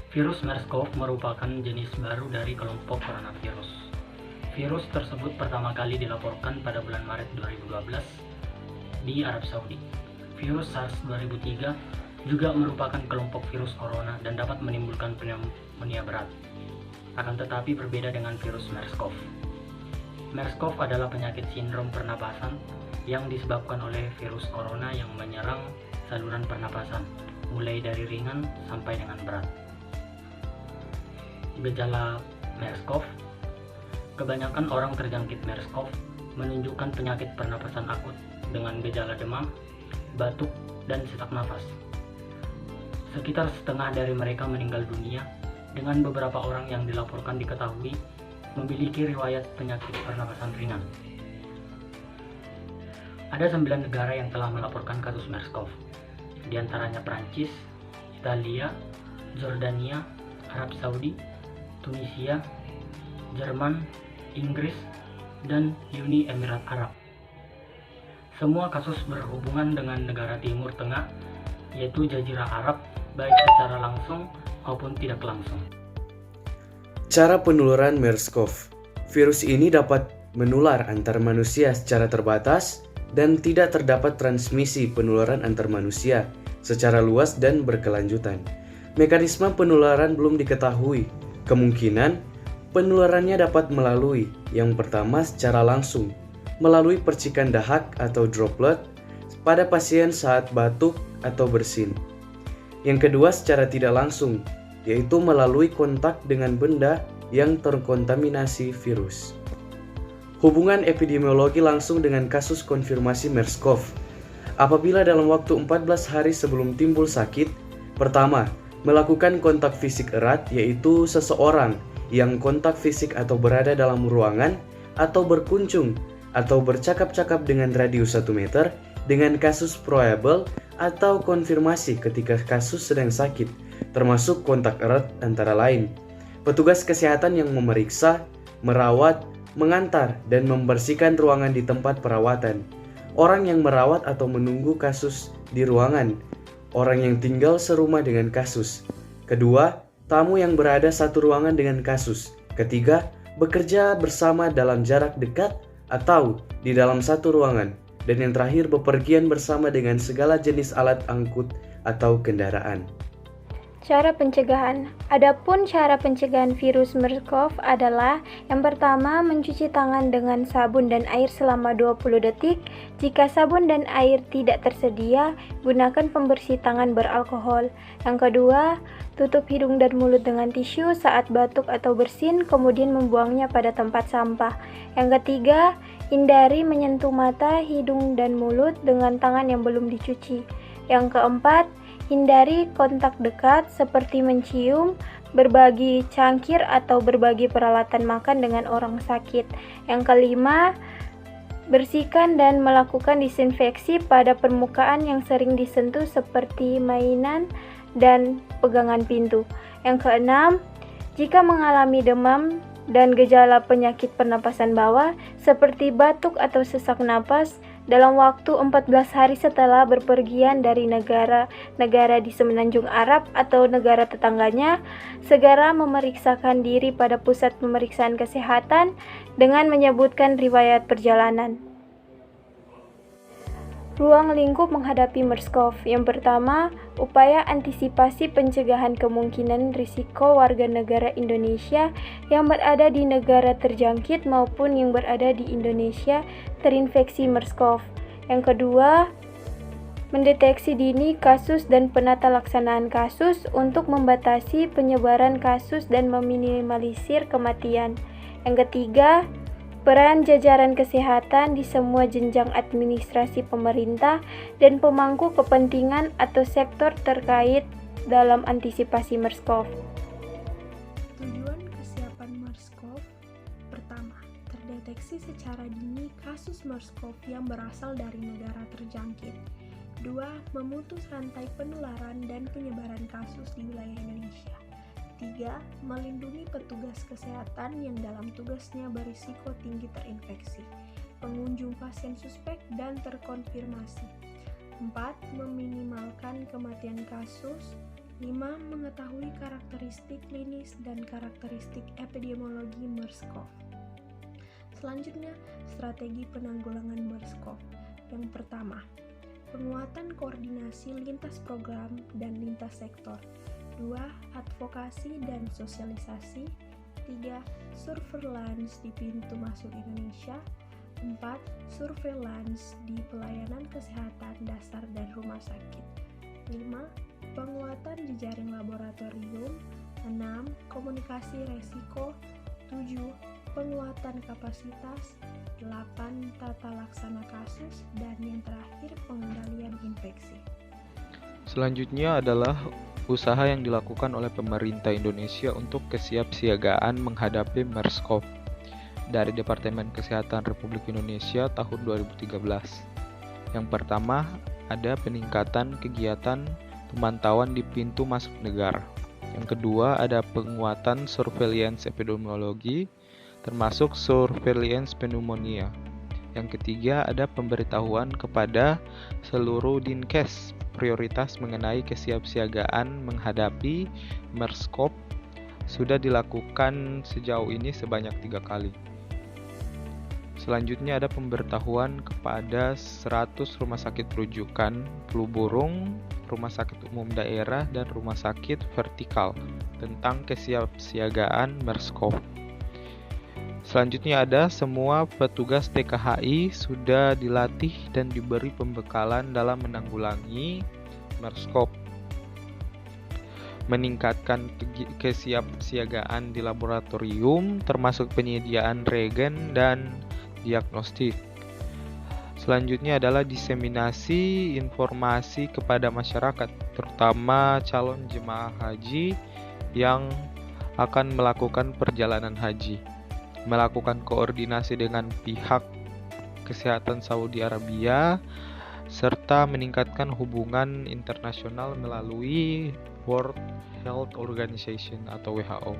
Virus MERS-CoV merupakan jenis baru dari kelompok coronavirus. Virus tersebut pertama kali dilaporkan pada bulan Maret 2012 di Arab Saudi. Virus SARS 2003 juga merupakan kelompok virus corona dan dapat menimbulkan pneumonia berat. Akan tetapi berbeda dengan virus MERS-CoV. MERS-CoV adalah penyakit sindrom pernapasan yang disebabkan oleh virus corona yang menyerang saluran pernapasan, mulai dari ringan sampai dengan berat. Gejala MERS-CoV. Kebanyakan orang terjangkit MERS-CoV menunjukkan penyakit pernapasan akut dengan gejala demam, batuk, dan sesak nafas. Sekitar setengah dari mereka meninggal dunia, dengan beberapa orang yang dilaporkan diketahui memiliki riwayat penyakit pernapasan ringan. Ada 9 negara yang telah melaporkan kasus MERS-CoV, di antaranya Prancis, Italia, Jordania, Arab Saudi, Tunisia, Jerman, Inggris, dan Uni Emirat Arab. Semua kasus berhubungan dengan negara Timur Tengah, yaitu Jazirah Arab, baik secara langsung maupun tidak langsung. Cara penularan MERS-CoV. Virus ini dapat menular antar manusia secara terbatas dan tidak terdapat transmisi penularan antar manusia secara luas dan berkelanjutan. Mekanisme penularan belum diketahui. Kemungkinan penularannya dapat melalui yang pertama secara langsung, melalui percikan dahak atau droplet pada pasien saat batuk atau bersin. Yang kedua secara tidak langsung, yaitu melalui kontak dengan benda yang terkontaminasi virus. Hubungan epidemiologi langsung dengan kasus konfirmasi MERS-CoV. Apabila dalam waktu 14 hari sebelum timbul sakit, pertama, melakukan kontak fisik erat, yaitu seseorang yang kontak fisik atau berada dalam ruangan atau berkunjung atau bercakap-cakap dengan radius 1 meter dengan kasus probable atau konfirmasi ketika kasus sedang sakit, termasuk kontak erat antara lain. Petugas kesehatan yang memeriksa, merawat, mengantar, dan membersihkan ruangan di tempat perawatan. Orang yang merawat atau menunggu kasus di ruangan. Orang yang tinggal serumah dengan kasus. Kedua, tamu yang berada satu ruangan dengan kasus. Ketiga, bekerja bersama dalam jarak dekat atau di dalam satu ruangan. Dan yang terakhir, bepergian bersama dengan segala jenis alat angkut atau kendaraan. Cara pencegahan. Adapun cara pencegahan virus MERS-CoV adalah yang pertama, mencuci tangan dengan sabun dan air selama 20 detik. Jika sabun dan air tidak tersedia, gunakan pembersih tangan beralkohol. Yang kedua, tutup hidung dan mulut dengan tisu saat batuk atau bersin, kemudian membuangnya pada tempat sampah. Yang ketiga, hindari menyentuh mata, hidung, dan mulut dengan tangan yang belum dicuci. Yang keempat, hindari kontak dekat seperti mencium, berbagi cangkir, atau berbagi peralatan makan dengan orang sakit. Yang kelima, bersihkan dan melakukan disinfeksi pada permukaan yang sering disentuh seperti mainan dan pegangan pintu. Yang keenam, jika mengalami demam dan gejala penyakit pernapasan bawah seperti batuk atau sesak napas, dalam waktu 14 hari setelah berpergian dari negara di Semenanjung Arab atau negara tetangganya, segera memeriksakan diri pada pusat pemeriksaan kesehatan dengan menyebutkan riwayat perjalanan. Ruang lingkup menghadapi MERS-CoV. Yang pertama, upaya antisipasi pencegahan kemungkinan risiko warga negara Indonesia yang berada di negara terjangkit maupun yang berada di Indonesia terinfeksi MERS-CoV. Yang kedua, mendeteksi dini kasus dan penata laksanaan kasus untuk membatasi penyebaran kasus dan meminimalisir kematian. Yang ketiga, peran jajaran kesehatan di semua jenjang administrasi pemerintah dan pemangku kepentingan atau sektor terkait dalam antisipasi MERS-CoV. Tujuan kesiapan MERS-CoV: pertama, terdeteksi secara dini kasus MERS-CoV yang berasal dari negara terjangkit. 2. Memutus rantai penularan dan penyebaran kasus di wilayah Indonesia. 3. Melindungi petugas kesehatan yang dalam tugasnya berisiko tinggi terinfeksi, pengunjung pasien suspek dan terkonfirmasi. 4. Meminimalkan kematian kasus. 5. Mengetahui karakteristik klinis dan karakteristik epidemiologi MERS-CoV. Selanjutnya, strategi penanggulangan MERS-CoV. Yang pertama, penguatan koordinasi lintas program dan lintas sektor. 2. Advokasi dan sosialisasi. 3. Surveillance di pintu masuk Indonesia. 4. Surveillance di pelayanan kesehatan dasar dan rumah sakit. 5. Penguatan jejaring laboratorium. 6. Komunikasi resiko. 7. Penguatan kapasitas. 8. Tata laksana kasus. Dan yang terakhir, pengendalian infeksi. Selanjutnya adalah usaha yang dilakukan oleh pemerintah Indonesia untuk kesiapsiagaan menghadapi MERS-CoV dari Departemen Kesehatan Republik Indonesia tahun 2013. Yang pertama, ada peningkatan kegiatan pemantauan di pintu masuk negara. Yang kedua, ada penguatan surveillance epidemiologi, termasuk surveillance pneumonia. Yang ketiga, ada pemberitahuan kepada seluruh Dinkes prioritas mengenai kesiapsiagaan menghadapi MERS-CoV sudah dilakukan sejauh ini sebanyak 3 kali. Selanjutnya ada pemberitahuan kepada 100 rumah sakit rujukan flu burung, rumah sakit umum daerah, dan rumah sakit vertikal tentang kesiapsiagaan MERS-CoV. Selanjutnya ada semua petugas TKHI sudah dilatih dan diberi pembekalan dalam menanggulangi MERS-CoV. Meningkatkan kesiapsiagaan di laboratorium termasuk penyediaan reagen dan diagnostik. Selanjutnya adalah diseminasi informasi kepada masyarakat, terutama calon jemaah haji yang akan melakukan perjalanan haji. Melakukan koordinasi dengan pihak kesehatan Saudi Arabia, serta meningkatkan hubungan internasional melalui World Health Organization atau WHO.